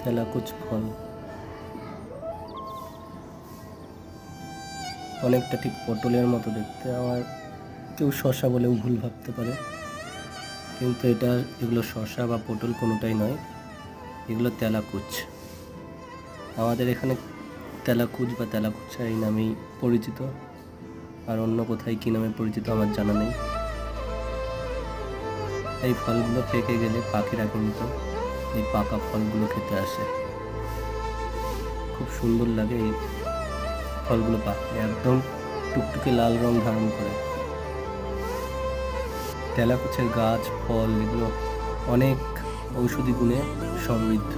তেলাকুচ ফল, অনেকটা ঠিক পটলের মতো দেখতে। আমার কেউ শসা বলেও ভুল ভাবতে পারে, কিন্তু এগুলো শসা বা পটল কোনোটাই নয়, এগুলো তেলাকুচ। আমাদের এখানে তেলাকুচ বা তেলাকুচা এই নামেই পরিচিত, আর অন্য কোথায় কী নামে পরিচিত আমার জানা নেই। এই ফলগুলো পেকে গেলে পাখিরা কিন্তু এই পাকা ফলগুলো খেতে আসে। খুব সুন্দর লাগে এই ফলগুলো পাকলে, একদম টুকটুকে লাল রং ধারণ করে। তেলাকুচের গাছ, ফল এগুলো অনেক ঔষধি গুণে সমৃদ্ধ।